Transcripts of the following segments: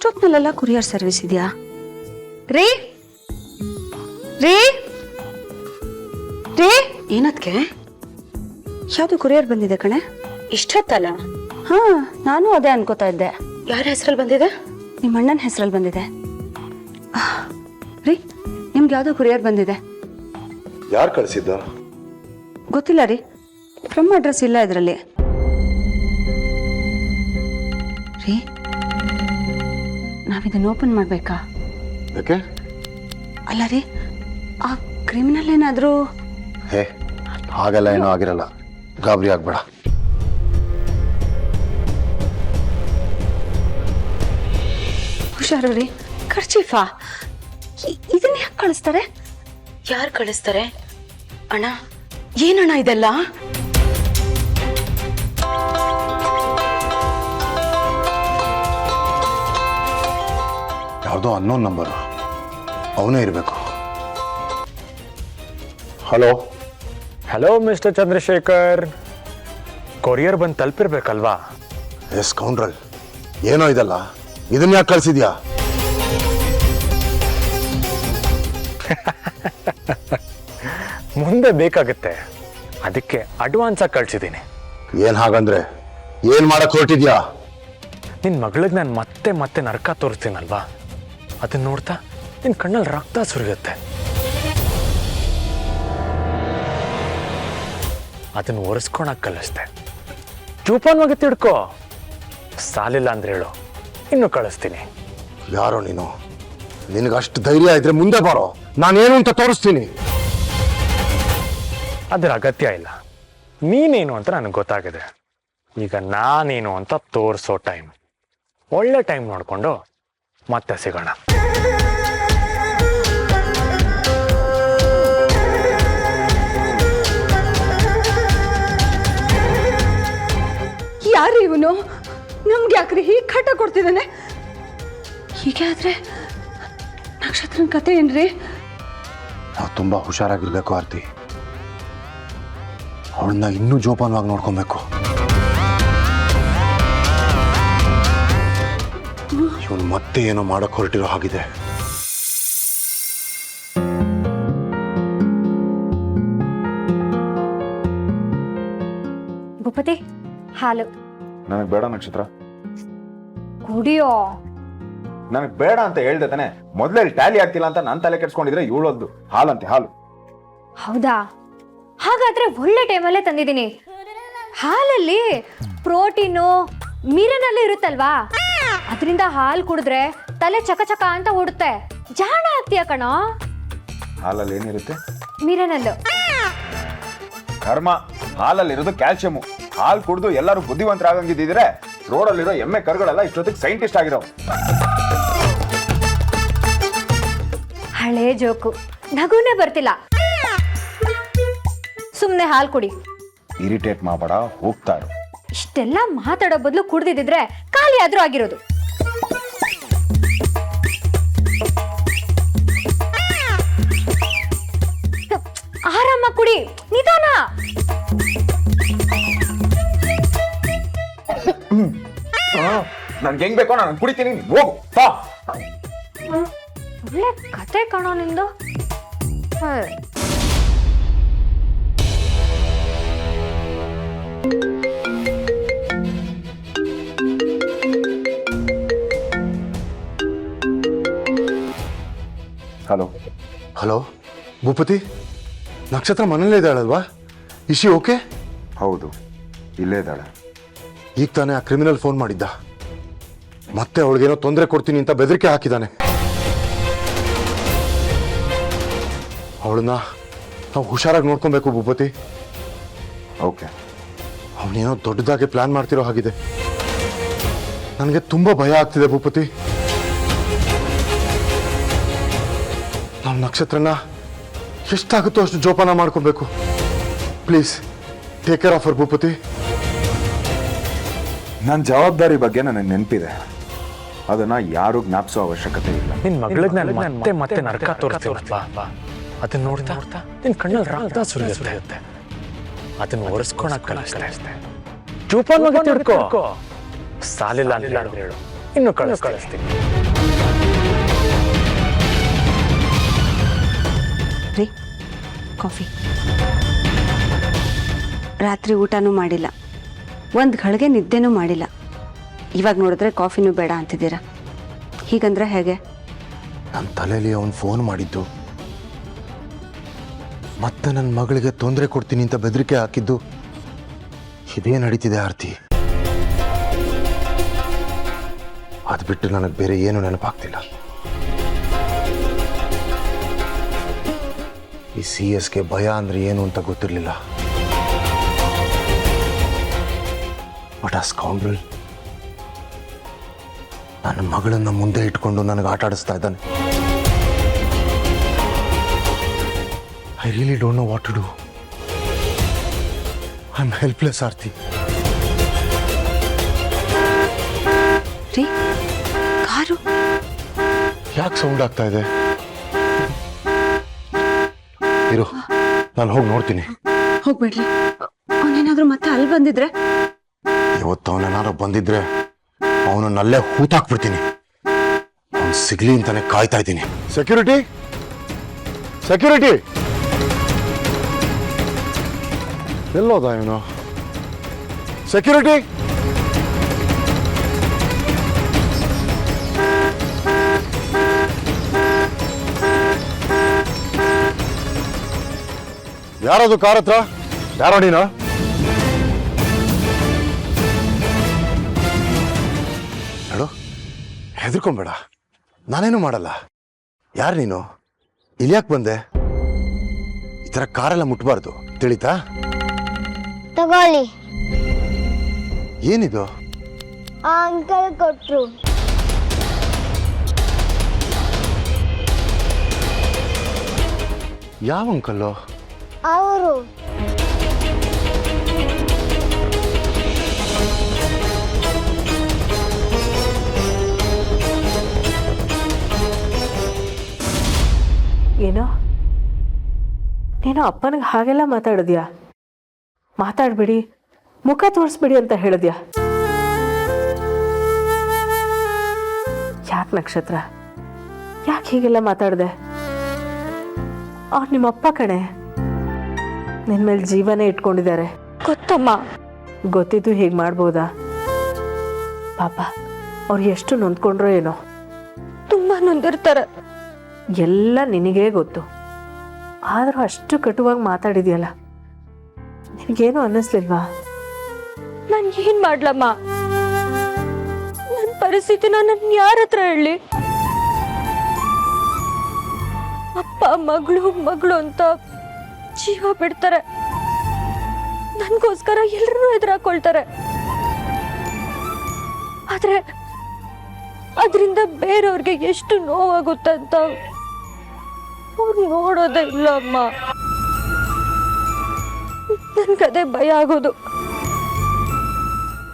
ಇಷ್ಟೊತ್ತಿನಲ್ಲೆಲ್ಲ courier service ಇದೆಯಾ? ರೀ ರೀ ರೀ ಏನದ್ಕೆ? ಯಾವುದು ಕುರಿಯರ್ ಬಂದಿದೆ ಕಣೆ. ಇಷ್ಟೊತ್ತಲ್ಲ? ಹಾ, ನಾನು ಅದೇ ಅನ್ಕೋತಾ ಇದ್ದೆ. ಯಾರ ಹೆಸರಲ್ಲಿ ಬಂದಿದೆ? ನಿಮ್ಮ ಅಣ್ಣನ ಹೆಸರಲ್ಲಿ ಬಂದಿದೆ. ರೀ, ನಿಮ್ಗೆ ಯಾವುದೋ ಕುರಿಯರ್ ಬಂದಿದೆ. ಯಾರು ಕಳಿಸಿದ್ದ? ಗೊತ್ತಿಲ್ಲ ರೀ, ಫ್ರಮ್ ಅಡ್ರೆಸ್ ಇಲ್ಲ ಇದರಲ್ಲಿ. ರೀ, ನಾವಿದನ್ನು ಓಪನ್ ಮಾಡಬೇಕಾ? ಯಾಕೆ? ಅಲ್ಲ ರೀ, ಆ ಕ್ರಿಮಿನಲ್ ಏನಾದರೂ... ಹೇ, ಹಾಗೆಲ್ಲ ಏನೂ ಆಗಿರಲ್ಲ, ಗಾಬರಿ ಆಗ್ಬೇಡ. ಹುಷಾರು ರೀ. ಖರ್ಚೀಫಾ? ಇದನ್ನ ಯಾಕೆ ಕಳಿಸ್ತಾರೆ? ಯಾರು ಕಳಿಸ್ತಾರೆ? ಅಣ್ಣ, ಏನಣ್ಣ ಇದೆಲ್ಲ? ಯಾವುದೋ ಅನ್ನೋನ್ ನಂಬರು, ಅವನೇ ಇರಬೇಕು. Hello hello mister Chandrashekhar, courier ಬಂದು ತಲುಪಿರ್ಬೇಕಲ್ವಾ? ಎಸ್ ಕೌಂಡ್ರಲ್, ಏನೋ ಇದಲ್ಲ, ಇದನ್ನ ಯಾಕೆ ಕಳಿಸಿದ್ಯಾ? ಮುಂದೆ ಬೇಕಾಗುತ್ತೆ, ಅದಕ್ಕೆ ಅಡ್ವಾನ್ಸ್ ಆಗಿ ಕಳ್ಸಿದ್ದೀನಿ. ಏನ್ ಹಾಗಂದ್ರೆ ಏನ್ ಮಾಡಕ್ ಹೊರಟಿದ್ಯಾ? ನಿನ್ನ ಮಗಳಿಗೆ ನಾನು ಮತ್ತೆ ಮತ್ತೆ ನರಕ ತೋರಿಸ್ತೀನಲ್ವಾ, ಅದನ್ನ ನೋಡ್ತಾ ನಿನ್ನ ಕಣ್ಣಲ್ಲಿ ರಕ್ತ ಸುರಿಯುತ್ತೆ. ಅದನ್ನು ಒರೆಸ್ಕೊಳಕ್ ಕಲಿಸ್ದೆ. ಜೋಪಾನವಾಗಿ ತಿಳ್ಕೊ, ಸಾಲಿಲ್ಲ ಅಂದ್ರೆ ಹೇಳು, ಇನ್ನು ಕಳಿಸ್ತೀನಿ. ಯಾರೋ ನೀನು? ನಿನಗಷ್ಟು ಧೈರ್ಯ ಇದ್ರೆ ಮುಂದೆ ಬಾರೋ, ನಾನೇನು ಅಂತ ತೋರಿಸ್ತೀನಿ. ಅದರ ಅಗತ್ಯ ಇಲ್ಲ, ನೀನೇನು ಅಂತ ನನಗೆ ಗೊತ್ತಾಗಿದೆ. ಈಗ ನಾನೇನು ಅಂತ ತೋರಿಸೋ ಟೈಮ್, ಒಳ್ಳೆ ಟೈಮ್ ನೋಡಿಕೊಂಡು ಮತ್ತೆ ಸಿಗೋಣ. ಯಾರು ಇವನು? ನಮ್ಗೆ ಯಾಕ್ರಿ ಹೀಗೆ ಕಾಟ ಕೊಡ್ತಿದ್ದಾನೆ? ಹೀಗೆ ಆದ್ರೆ ನಕ್ಷತ್ರನ ಕತೆ ಏನ್ರಿ? ನಾವು ತುಂಬಾ ಹುಷಾರಾಗಿರ್ಬೇಕು ಆರ್ತಿ. ಅವಳನ್ನ ಇನ್ನೂ ಜೋಪಾನವಾಗಿ ನೋಡ್ಕೊಬೇಕು. ಇವನು ಮತ್ತೆ ಏನೋ ಮಾಡಕ್ ಹೊರಟಿರೋ ಹಾಗಿದೆ. ಭೂಪತಿ, ಹಾಲು. ನನಗೆ ಬೇಡ ನಕ್ಷತ್ರ, ಕುಡಿಯೋ. ನನಗೆ ಬೇಡ ಅಂತ ಹೇಳ್ದೆ ತಾನೆ. ಮೊದಲೇ ಟ್ಯಾಲಿ ಆಗ್ತಿಲ್ಲ ಅಂತ ನಾನು ತಲೆ ಕೆಡ್ಸ್ಕೊಂಡಿದ್ರೆ ಇವಳದ್ದು ಹಾಲಂತೆ ಹಾಲು. ಹೌದಾ? ಹಾಗಾದ್ರೆ ಒಳ್ಳೆ ಟೈಮಲ್ಲೇ ತಂದಿದ್ದೀನಿ. ಹಾಲಲ್ಲಿ ಪ್ರೋಟೀನು ಮಿರನಲ್ಲೂ ಇರುತ್ತಲ್ವಾ, ಅದರಿಂದ ಹಾಲು ಕುಡಿದ್ರೆ ತಲೆ ಚಕ ಅಂತ ಓಡುತ್ತೆ, ಜಾಣ ಆಗ್ತೀಯ ಕಣೋ. ಹಾಲಲ್ಲಿ ಏನಿರುತ್ತೆ? ಮಿರನಲ್ಲು. ಕರ್ಮ, ಹಾಲಲ್ಲಿರೋದು ಕ್ಯಾಲ್ಸಿಯಂ. ಹಾಲು ಕುಡಿದು ಎಲ್ಲರೂ ಬುದ್ಧಿವಂತರಾಗಂಗಿದ್ದಿದ್ರೆ ರೋಡಲ್ಲಿರೋ ಎಮ್ಮೆ ಕರುಗಳೆಲ್ಲ ಇಷ್ಟೊತ್ತಿಗೆ ಸೈಂಟಿಸ್ಟ್ ಆಗಿರೋ. ಹಳೆ ಜೋಕು, ನಗುನೇ ಬರ್ತಿಲ್ಲ. ಸುಮ್ನೆ ಹಾಲು ಕುಡಿ. ಇರಿಟೇಟ್ ಮಾಡಬೇಡ, ಹೋಗ್ತಾರು. ಇಷ್ಟೆಲ್ಲ ಮಾತಾಡೋ ಬದಲು ಕುಡ್ದಿದ್ರೆ ಖಾಲಿ ಆದ್ರೂ ಆಗಿರೋದು. ಆರಾಮ ಕುಡಿ, ನಿಧಾನ. ನನ್ಗೆ ಹೆಂಗ್ ಬೇಕೋ ನಾನು ಕುಡಿತೀನಿ, ಹೋಗು ಬಾ. ಒಳ್ಳೆ ಕತೆ ಕಾಣೋ ನಿಂದು. ಹಲೋ ಹಲೋ ಭೂಪತಿ, ನಕ್ಷತ್ರ ಮನೇಲೇ ಇದ್ದಾಳಲ್ವಾ? Is she okay? ಹೌದು, ಇಲ್ಲೇ ಇದ್ದಾಳೆ. ಈಗ ತಾನೇ ಆ ಕ್ರಿಮಿನಲ್ ಫೋನ್ ಮಾಡಿದ್ದ, ಮತ್ತೆ ಅವಳಿಗೇನೋ ತೊಂದರೆ ಕೊಡ್ತೀನಿ ಅಂತ ಬೆದರಿಕೆ ಹಾಕಿದ್ದಾನೆ. ಅವಳನ್ನ ನಾವು ಹುಷಾರಾಗಿ ನೋಡ್ಕೊಬೇಕು ಭೂಪತಿ. ಓಕೆ. ಅವನೇನೋ ದೊಡ್ಡದಾಗಿ ಪ್ಲಾನ್ ಮಾಡ್ತಿರೋ ಹಾಗಿದೆ. ನನಗೆ ತುಂಬಾ ಭಯ ಆಗ್ತಿದೆ ಭೂಪತಿ. ನಾವು ನಕ್ಷತ್ರನ ಎಷ್ಟಾಗುತ್ತೋ ಅಷ್ಟು ಜೋಪಾನ ಮಾಡ್ಕೊಬೇಕು. Please take care of our Bhupathi. ನನ್ನ ಜವಾಬ್ದಾರಿ ಬಗ್ಗೆ ನನಗೆ ನೆನಪಿದೆ, ಅದನ್ನ ಯಾರು ಜ್ಞಾಪಿಸೋ ಅವಶ್ಯಕತೆ ಇಲ್ಲ. ನಿನ್ನ ಮಗಳಿಗೆ ನಾನು ಮತ್ತೆ ಮತ್ತೆ ನರಕ ತೋರಿಸ್ತೀವಲ್ವಾ, ಅದನ್ನ ನೋಡ್ತಾ ನಿನ್ನ ಕಣ್ಣಲ್ಲಿ ರಕ್ತ ಸುರಿಯುತ್ತೆ. ಅದನ್ನ ಒರೆಸ್ಕೊಳಕ್ ಕಲಿಸ್ದೆ. ಜೋಪಾನವಾಗಿ ತಿಳ್ಕೊ, ಸಾಲಿಲ್ಲ ಅಂತ ಹೇಳು, ಇನ್ನು ಕಳಿಸ್ತೀನಿ. ಕಾಫಿ. ರಾತ್ರಿ ಊಟನೂ ಮಾಡಿಲ್ಲ, ಒಂದು ಗಳಿಗೆ ನಿದ್ದೆನೂ ಮಾಡಿಲ್ಲ. ಇವಾಗ ನೋಡಿದ್ರೆ ಕಾಫಿನೂ ಬೇಡ ಅಂತಿದ್ದೀರಾ. ಹೀಗಂದ್ರೆ ಹೇಗೆ? ನನ್ನ ತಲೆಯಲ್ಲಿ ಅವನು ಫೋನ್ ಮಾಡಿದ್ದು, ಮತ್ತೆ ನನ್ನ ಮಗಳಿಗೆ ತೊಂದರೆ ಕೊಡ್ತೀನಿ ಅಂತ ಬೆದರಿಕೆ ಹಾಕಿದ್ದು, ಇದೇ ನಡೀತಿದೆ ಆರ್ತಿ. ಅದು ಬಿಟ್ಟು ನನಗೆ ಬೇರೆ ಏನು ನೆನಪಾಗ್ತಿಲ್ಲ. ಈ CS ಗೆ ಭಯ ಅಂದ್ರೆ ಏನು ಅಂತ ಗೊತ್ತಿರಲಿಲ್ಲ. ಬಟ್ ಆ ಸ್ಕೌಂಡ್ರಲ್ ನನ್ನ ಮಗಳನ್ನ ಮುಂದೆ ಇಟ್ಕೊಂಡು ನನಗೆ ಆಟ ಆಡಿಸ್ತಾ ಇದ್ದಾನೆ. I really don't know what to do. I am helpless Aarti. ರೀ, ಕಾರು ಯಾಕೆ ಸೌಂಡ್ ಆಗ್ತಾ ಇದೆ? ಇರು, ನಾನು ಹೋಗಿ ನೋಡ್ತೀನಿ. ಹೋಗ್ಬಿಡ್ರಿ. ಅವನೇನಾದ್ರೂ ಮತ್ತೆ ಅಲ್ಲಿ ಬಂದಿದ್ರೆ? ಇವತ್ತು ಅವನೇನಾದ್ರು ಬಂದಿದ್ರೆ ಅವನನ್ನಲ್ಲೇ ಹೂತಾಕ್ಬಿಡ್ತೀನಿ. ಅವನು ಸಿಗ್ಲಿ ಅಂತಾನೆ ಕಾಯ್ತಾ ಇದ್ದೀನಿ. ಸೆಕ್ಯೂರಿಟಿ, ಸೆಕ್ಯೂರಿಟಿ, ಎಲ್ಲೋದ ಇವನು? ಸೆಕ್ಯೂರಿಟಿ, ಯಾರದು ಕಾರ್ ಹತ್ರ? ಯಾರೋ ನೀನು? ಹೇಳು, ಹೆದರ್ಕೊಂಬೇಡ, ನಾನೇನು ಮಾಡಲ್ಲ. ಯಾರು ನೀನು? ಇಲ್ಲಿ ಯಾಕೆ ಬಂದೆ? ಈ ಥರ ಕಾರೆಲ್ಲ ಮುಟ್ಬಾರ್ದು, ತಿಳಿತಾ? ತಗೊಳ್ಳಿ, ಏನಿದು? ಆ ಅಂಕಲ್ ಕೊಟ್ರು. ಯಾವ ಅಂಕಲ್ಲು? ಅವರು ಏನೋ ನೀನು ಅಪ್ಪನಿಗೆ ಹಾಗೆಲ್ಲ ಮಾತಾಡಿದ್ಯಾ? ಮಾತಾಡ್ಬಿಡಿ, ಮುಖ ತೋರಿಸ್ಬಿಡಿ ಅಂತ ಹೇಳಿದ್ಯಾ? ಯಾಕೆ ನಕ್ಷತ್ರ, ಯಾಕೆ ಹೀಗೆಲ್ಲ ಮಾತಾಡಿದೆ? ಅವ್ರು ನಿಮ್ಮಪ್ಪ ಕಣೆ, ನಿನ್ನ ಮೇಲೆ ಜೀವನೇ ಇಟ್ಕೊಂಡಿದ್ದಾರೆ. ಗೊತ್ತಮ್ಮ. ಗೊತ್ತಿದ್ದು ಹೀಗೆ ಮಾಡ್ಬೋದಾ? ಪಾಪ ಅವ್ರು ಎಷ್ಟು ನೊಂದ್ಕೊಂಡ್ರೋ ಏನೋ. ತುಂಬಾ ನೊಂದಿರ್ತಾರೆ. ಎಲ್ಲ ನಿನಗೇ ಗೊತ್ತು, ಆದರೂ ಅಷ್ಟು ಕಟುವಾಗಿ ಮಾತಾಡಿದ್ಯಲ್ಲ, ನಿನಗೇನು ಅನ್ನಿಸ್ಲಿಲ್ವಾ? ನಾನು ಏನ್ ಮಾಡ್ಲಮ್ಮ? ನನ್ನ ಪರಿಸ್ಥಿತಿನ ನಾನು ಯಾರ ಹತ್ರ ಹೇಳಿ? ಅಪ್ಪ ಮಗಳು ಮಗಳು ಅಂತ ಜೀವ ಬಿಡ್ತಾರೆ, ನನ್ಗೋಸ್ಕರ ಎಲ್ಲರೂ ಎದುರಾಕೊಳ್ತಾರೆ. ಆದ್ರೆ ಅದರಿಂದ ಬೇರೆಯವ್ರಿಗೆ ಎಷ್ಟು ನೋವಾಗುತ್ತೆ ಅಂತ ಅವ್ರು ನೋಡೋದೇ ಇಲ್ಲ ಅಮ್ಮ. ನನ್ಗದೇ ಭಯ ಆಗೋದು.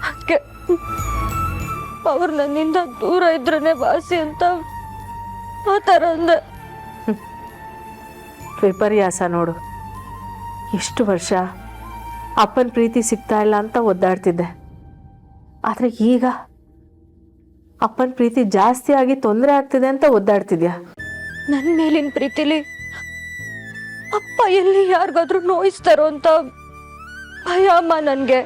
ಅದಕ್ಕೆ ಅವ್ರು ನನ್ನಿಂದ ದೂರ ಇದ್ರೇ ವಾಸಿ ಅಂತ ಆ ಥರ ಅಂದೆ. ವಿಪರ್ಯಾಸ ನೋಡು. ಇಷ್ಟು ವರ್ಷ ಅಪ್ಪನ ಪ್ರೀತಿ ಸಿಗ್ತಾ ಇಲ್ಲ ಅಂತ ಒದ್ದಾಡ್ತಿದ್ದೆ, ಆದರೆ ಈಗ ಅಪ್ಪನ ಪ್ರೀತಿ ಜಾಸ್ತಿ ಆಗಿ ತೊಂದರೆ ಆಗ್ತಿದೆ ಅಂತ ಒದ್ದಾಡ್ತಿದ್ಯಾ? ನನ್ನ ಮೇಲಿನ ಪ್ರೀತಿಲಿ ಅಪ್ಪ ಎಲ್ಲಿ ಯಾರಿಗಾದ್ರೂ ನೋಯಿಸ್ತಾರೋ ಅಂತ ಭಯ ಅಮ್ಮ ನನ್ಗೆ.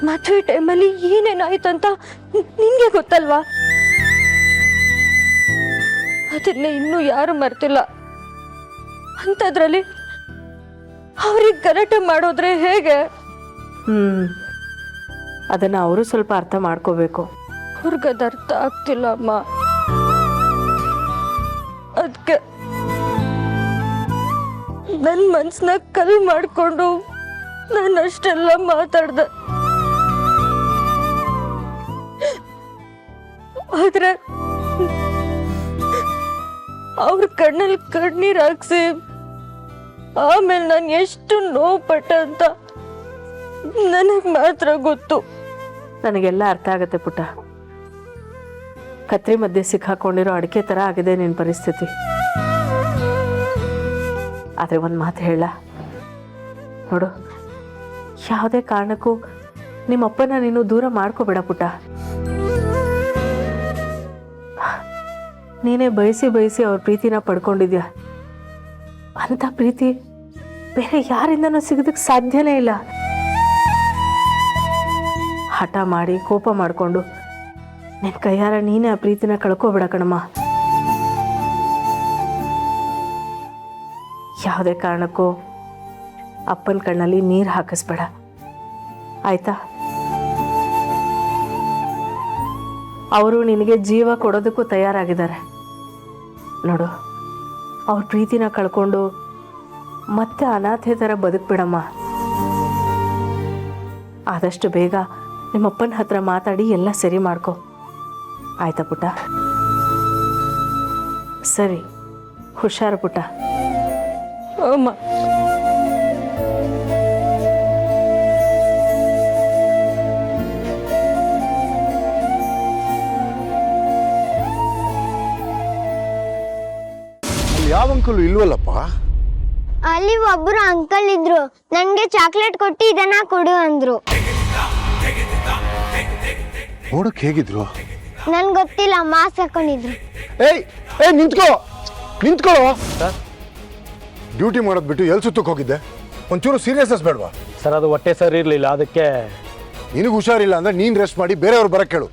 ಮದುವೆ ಟೈಮಲ್ಲಿ ಏನೇನಾಯ್ತಂತ ನಿನ್ಗೆ ಗೊತ್ತಲ್ವಾ? ಅದನ್ನ ಇನ್ನೂ ಯಾರು ಮರ್ತಿಲ್ಲ. ಅಂಥದ್ರಲ್ಲಿ ಅವ್ರಿಗೆ ಗಲಾಟೆ ಮಾಡೋದ್ರೆ ಹೇಗೆ? ಅದನ್ನ ಅವರು ಸ್ವಲ್ಪ ಅರ್ಥ ಮಾಡ್ಕೋಬೇಕು. ಅವ್ರಿಗದು ಅರ್ಥ ಆಗ್ತಿಲ್ಲ ಅಮ್ಮ. ಅದಕ್ಕೆ ನನ್ನ ಮನ್ಸನ್ನ ಕಲ್ ಮಾಡಿಕೊಂಡು ನಾನು ಅಷ್ಟೆಲ್ಲ ಮಾತಾಡ್ದೆ. ಆದ್ರೆ ಅವ್ರ ಕಣ್ಣಲ್ಲಿ ಕಣ್ಣೀರ್ ಹಾಕ್ಸಿ ಆಮೇಲೆ ನಾನು ಎಷ್ಟು ನೋವು ಪಟ್ಟೆ ಅಂತ ನನಗೆ ಮಾತ್ರ ಗೊತ್ತು. ನನಗೆಲ್ಲ ಅರ್ಥ ಆಗತ್ತೆ ಪುಟ್ಟ. ಕತ್ರಿ ಮಧ್ಯೆ ಸಿಕ್ಕಾಕೊಂಡಿರೋ ಅಡಿಕೆ ಥರ ಆಗಿದೆ ನಿನ್ನ ಪರಿಸ್ಥಿತಿ. ಆದರೆ ಒಂದು ಮಾತು ಹೇಳ ನೋಡು, ಯಾವುದೇ ಕಾರಣಕ್ಕೂ ನಿಮ್ಮಪ್ಪನ ನೀನು ದೂರ ಮಾಡ್ಕೋಬೇಡ ಪುಟ್ಟ. ನೀನೇ ಬಯಸಿ ಅವ್ರ ಪ್ರೀತಿನ ಪಡ್ಕೊಂಡಿದ್ಯಾ. ಅಂಥ ಪ್ರೀತಿ ಬೇರೆ ಯಾರಿಂದನೂ ಸಿಗೋದಕ್ಕೆ ಸಾಧ್ಯನೇ ಇಲ್ಲ. ಹಠ ಮಾಡಿ ಕೋಪ ಮಾಡಿಕೊಂಡು ನಿನ್ನ ಕೈಯಾರ ನೀನೇ ಆ ಪ್ರೀತಿನ ಕಳ್ಕೊಬೇಡ ಕಣಮ್ಮ. ಯಾವುದೇ ಕಾರಣಕ್ಕೂ ಅಪ್ಪನ ಕಣ್ಣಲ್ಲಿ ನೀರು ಹಾಕಿಸ್ಬೇಡ, ಆಯ್ತಾ? ಅವರು ನಿನಗೆ ಜೀವ ಕೊಡೋದಕ್ಕೂ ತಯಾರಾಗಿದ್ದಾರೆ ನೋಡು. ಅವ್ರ ಪ್ರೀತಿನ ಕಳ್ಕೊಂಡು ಮತ್ತೆ ಅನಾಥೆ ಥರ ಬದುಕ್ಬಿಡಮ್ಮ. ಆದಷ್ಟು ಬೇಗ ನಿಮ್ಮಪ್ಪನ ಹತ್ರ ಮಾತಾಡಿ ಎಲ್ಲ ಸರಿ ಮಾಡ್ಕೊ, ಆಯ್ತಾ ಪುಟ್ಟ? ಸರಿ, ಹುಷಾರು ಪುಟ್ಟ. ಅಮ್ಮ ಅಲ್ಲಿ ಯಾವ ಅಂಕಲ್ ಇಲ್ವಲ್ಲಪ್ಪ? ಅಲ್ಲಿ ಒಬ್ರು ಅಂಕಲ್ ಇದ್ರು, ನನ್ಗೆ ಚಾಕ್ಲೇಟ್ ಕೊಟ್ಟು ಇದನ್ನ ಕೊಡು ಅಂದ್ರು. ನೋಡಕ್ ಹೇಗಿದ್ರು? ನನ್ ಗೊತ್ತಿಲ್ಲ, ಮಾಸ್ಕ್ ಹಾಕೊಂಡಿದ್ರು. ಏಯ್ ನಿಂತ್ಕೊಳ್ಳೋ. ಡ್ಯೂಟಿ ಮಾಡೋದ್ ಬಿಟ್ಟು ಎಲ್ಲಿ ಸುತ್ತಕ್ಕೆ ಹೋಗಿದ್ದೆ? ಒಂಚೂರು ಸೀರಿಯಸ್ನೆಸ್ ಬೇಡವಾ? ಸರ್ ಅದು ಹೊಟ್ಟೆ ಸರ್ ಇರಲಿಲ್ಲ, ಅದಕ್ಕೆ. ನಿನಗೆ ಹುಷಾರಿಲ್ಲ ಅಂದ್ರೆ ನೀನು ರೆಸ್ಟ್ ಮಾಡಿ ಬೇರೆಯವ್ರು ಬರಕ್ಕೆ ಕೇಳು.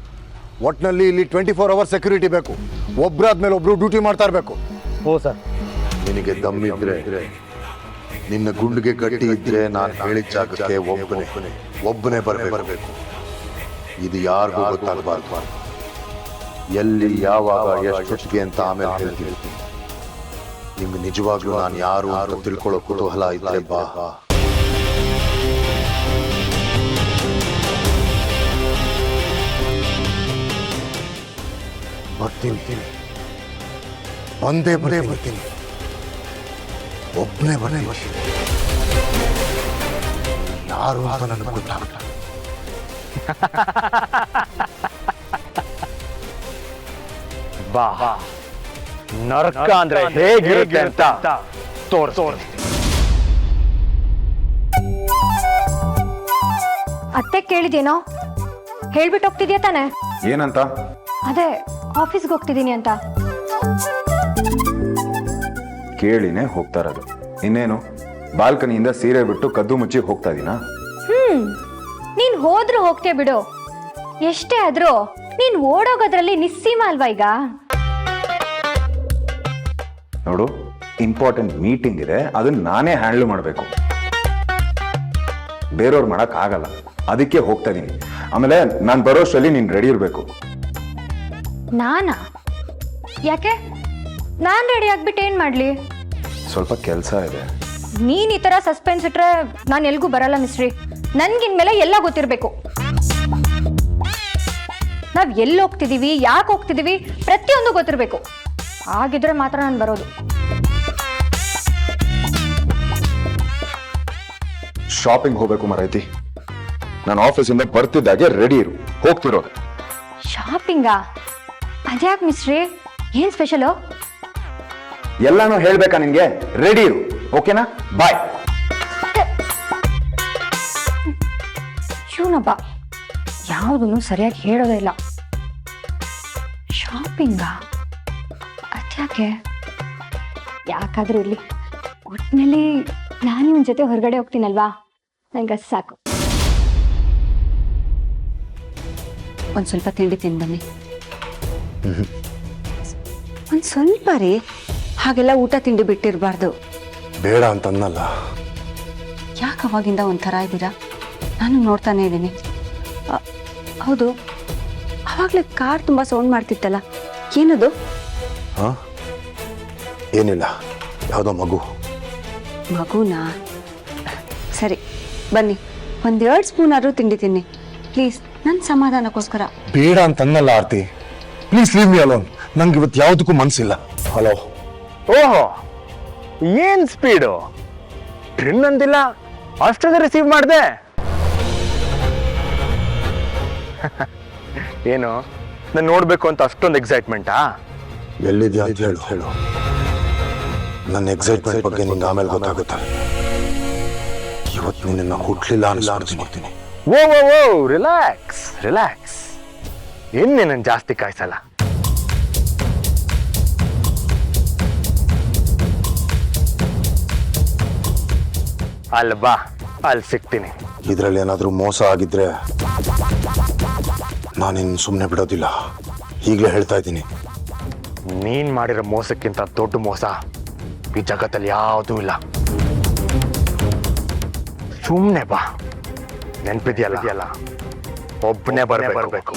ಒಟ್ಟಿನಲ್ಲಿ ಇಲ್ಲಿ 24 ಅವರ್ಸ್ ಸೆಕ್ಯೂರಿಟಿ ಬೇಕು. ಒಬ್ಬರಾದ್ಮೇಲೆ ಒಬ್ರು ಡ್ಯೂಟಿ ಮಾಡ್ತಾ ಇರಬೇಕು. ಹ್ಞೂ ಸರ್. ನಿನಗೆ ದಮ್ಮಿದ್ರೆ, ನಿನ್ನ ಗುಂಡಿಗೆ ಗಟ್ಟಿ ಇದ್ರೆ ನಾನು ಹೇಳಿದ ಜಾಗಕ್ಕೆ ಒಬ್ಬನೇ ಬರಬೇಕು. ಇದು ಯಾರಿಗೂ ಗೊತ್ತಾಗಬಾರ್ದು. ಎಲ್ಲಿ ಯಾವಾಗ ಎಷ್ಟೊತ್ತಿಗೆ ಅಂತ ಆಮೇಲೆ ಹೇಳ್ತೀನಿ. ನಿಮ್ಗೆ ನಿಜವಾಗ್ಲೂ ನಾನು ಯಾರು ಅಂತ ತಿಳ್ಕೊಳ್ಳೋ ಕುತೂಹಲ ಇದ್ರೆ ಬಾ. ಬರ್ತೀನಿ, ಬರ್ತೀನಿ. ಒಬ್ಬನೇ ಬರ್ತೀನಿ. ಯಾರು ಅಂತ ನನಗೆ ಗೊತ್ತಾಗಲ್ಲ. ಬಾ, ನರಕ ಅಂದ್ರೆ ಹೇಗಿರುತ್ತೆ ಅಂತ ತೋರಿಸ್ತೀನಿ. ಅತ್ತೆ ಕೇಳಿದೇನೋ? ಹೇಳ್ಬಿಟ್ಟು ಹೋಗ್ತಿದ್ಯಾ ತಾನೆ? ಏನಂತ? ಅದೇ ಆಫೀಸ್ಗೆ ಹೋಗ್ತಿದ್ದೀನಿ ಅಂತ. ಕೇಳಿನೇ ಹೋಗ್ತಾ ಇರೋದು. ಇನ್ನೇನು ಬಾಲ್ಕನಿಯಿಂದ ಸೀರೆ ಬಿಟ್ಟು ಕದ್ದು ಮುಚ್ಚಿ ಹೋಗ್ತಾ ಇದೀನಾ? ನೀನ್ ಹೋದ್ರೂ ಹೋಗ್ತೀಯ ಬಿಡು. ಎಷ್ಟೇ ಆದ್ರೂ ನೀನ್ ಓಡೋಗೋದ್ರಲ್ಲಿ ನಿಸ್ಸೀಮ ಅಲ್ವಾ ಈಗ? ನೋಡು, ಇಂಪಾರ್ಟೆಂಟ್ ಮೀಟಿಂಗ್ ಇದೆ, ಅದನ್ನ ನಾನೇ ಹ್ಯಾಂಡಲ್ ಮಾಡಬೇಕು. ಬೇರೆಯವ್ರು ಮಾಡಕ್ ಆಗಲ್ಲ, ಅದಕ್ಕೆ ಹೋಗ್ತಾ ಇದೀನಿ. ಆಮೇಲೆ ನಾನು ಬರೋಷ್ಟರಲ್ಲಿ ನೀನ್ ರೆಡಿ ಇರಬೇಕು. ನಾನಾ? ಯಾಕೆ? ನಾನ್ ರೆಡಿ ಆಗ್ಬಿಟ್ಟು ಏನ್ ಮಾಡ್ಲಿ? ಸ್ವಲ್ಪ ಕೆಲಸ ಇದೆ. ನೀನ್ ಈ ತರ ಸಸ್ಪೆನ್ಸ್ ಇಟ್ರೆ ನಾನು ಎಲ್ಗೂ ಬರಲ್ಲ ಮಿಸ್ಟ್ರಿ. ನನ್ಗಿನ್ಮೇಲೆ ಎಲ್ಲ ಗೊತ್ತಿರ್ಬೇಕು. ನಾವ್ ಎಲ್ಲಿ ಹೋಗ್ತಿದೀವಿ, ಯಾಕೆ ಹೋಗ್ತಿದೀವಿ, ಪ್ರತಿಯೊಂದು ಗೊತ್ತಿರ್ಬೇಕು. ಹಾಗಿದ್ರೆ ಮಾತ್ರ ನಾನು ಬರೋದು. ಶಾಪಿಂಗ್ ಹೋಗ್ಬೇಕು ಮರೈತಿ. ನಾನು ಆಫೀಸಿಂದ ಬರ್ತಿದ್ದಾಗೆ ರೆಡಿ ಇರು, ಹೋಗ್ತಿರೋದು. ಶಾಪಿಂಗಾ? ಅದ್ಯಾಕ್ ಮಿಸ್ಟ್ರಿ, ಏನ್ ಸ್ಪೆಷಲು? ಎಲ್ಲಾನು ಹೇಳ್ಬೇಕಾ ನಿನ್ಗೆ? ರೆಡಿ ಇರು, ಓಕೆನಾ? ಬಾಯ್. ಶಿವನಬ್ಬ ಯಾವುದನ್ನು ಸರಿಯಾಗಿ ಹೇಳೋದೇ ಇಲ್ಲ. ಶಾಪಿಂಗಾ? ಅದ್ಯಾಕೆ? ಯಾಕಾದ್ರೂ ಇರ್ಲಿ, ಒಟ್ಟಿನಲ್ಲಿ ನಾನು ಇವನ್ ಜೊತೆ ಹೊರಗಡೆ ಹೋಗ್ತೀನಲ್ವಾ, ನಂಗೆ ಸಾಕು. ಒಂದು ಸ್ವಲ್ಪ ತಿಂಡಿ ತಿಂದು ಬನ್ನಿ. ಒಂದು ಸ್ವಲ್ಪ ರೀ, ಹಾಗೆಲ್ಲ ಊಟ ತಿಂಡಿ ಬಿಟ್ಟಿರಬಾರ್ದು. ಬೇಡ ಅಂತನ್ನಲ್ಲ. ಯಾಕೆ ಅವಾಗಿಂದ ಒಂಥರ ಇದ್ದೀರಾ? ನಾನು ನೋಡ್ತಾನೆ ಇದ್ದೀನಿ. ಹೌದು, ಅವಾಗಲೇ ಕಾರ್ ತುಂಬ ಸೌಂಡ್ ಮಾಡ್ತಿತ್ತಲ್ಲ, ಏನದು? ಹಾ, ಏನಿಲ್ಲ, ಯಾವುದೋ ಮಗುನಾ? ಸರಿ ಬನ್ನಿ, 1-2 ಸ್ಪೂನ್ ಆದ್ರೂ ತಿಂಡಿ ತಿನ್ನಿ ಪ್ಲೀಸ್, ನನ್ನ ಸಮಾಧಾನಕ್ಕೋಸ್ಕರ. ಬೇಡ ಅಂತನ್ನಲ್ಲ ಆರ್ತಿ, ಪ್ಲೀಸ್ ಲೀವ್ ಮಿ ಅಲೋನ್. ನಂಗೆ ಇವತ್ತು ಯಾವುದಕ್ಕೂ ಮನಸ್ಸಿಲ್ಲ. ಹಲೋ. ಓಹೋ, ಏನ್ ಸ್ಪೀಡು! ಟ್ರಿನ್ ಅಂದಿಲ್ಲ, ಅಷ್ಟೊಂದು ರಿಸೀವ್ ಮಾಡಿದೆ. ಏನು, ನಾನು ನೋಡ್ಬೇಕು ಅಂತ ಅಷ್ಟೊಂದು ಎಕ್ಸೈಟ್ಮೆಂಟಾ? ಎಲ್ಲಿದ್ಯಾ ಅಂತ ಹೇಳು. ನನ್ನ ಎಕ್ಸೈಟ್ಮೆಂಟ್ ಬಗ್ಗೆ ನಿಂಗೆ ಆಮೇಲೆ ಗೊತ್ತಾಗುತ್ತೆ. ಇವತ್ತು ನಿನ್ನ ಹುಟ್ಲಿಲ್ಲ ಅನ್ಸ್ಬಿಡ್ತೀನಿ. ಓ ರಿಲ್ಯಾಕ್ಸ್. ಇನ್ನೇನನ್ನು ಜಾಸ್ತಿ ಕಾಯಿಸಲ್ಲ. ಅಲ್ಲಿ ಬಾ, ಅಲ್ಲಿ ಸಿಗ್ತೀನಿ. ಇದರಲ್ಲಿ ಏನಾದರೂ ಮೋಸ ಆಗಿದ್ರೆ ನಾನಿನ್ನು ಸುಮ್ಮನೆ ಬಿಡೋದಿಲ್ಲ. ಈಗಲೇ ಹೇಳ್ತಾ ಇದ್ದೀನಿ. ನೀನ್ ಮಾಡಿರೋ ಮೋಸಕ್ಕಿಂತ ದೊಡ್ಡ ಮೋಸ ಈ ಜಗತ್ತಲ್ಲಿ ಯಾವುದೂ ಇಲ್ಲ. ಸುಮ್ಮನೆ ಬಾ, ನೆನ್ಪಿದ್ಯಲ್ಲ, ಒಬ್ಬನೇ ಬರಬೇಕು.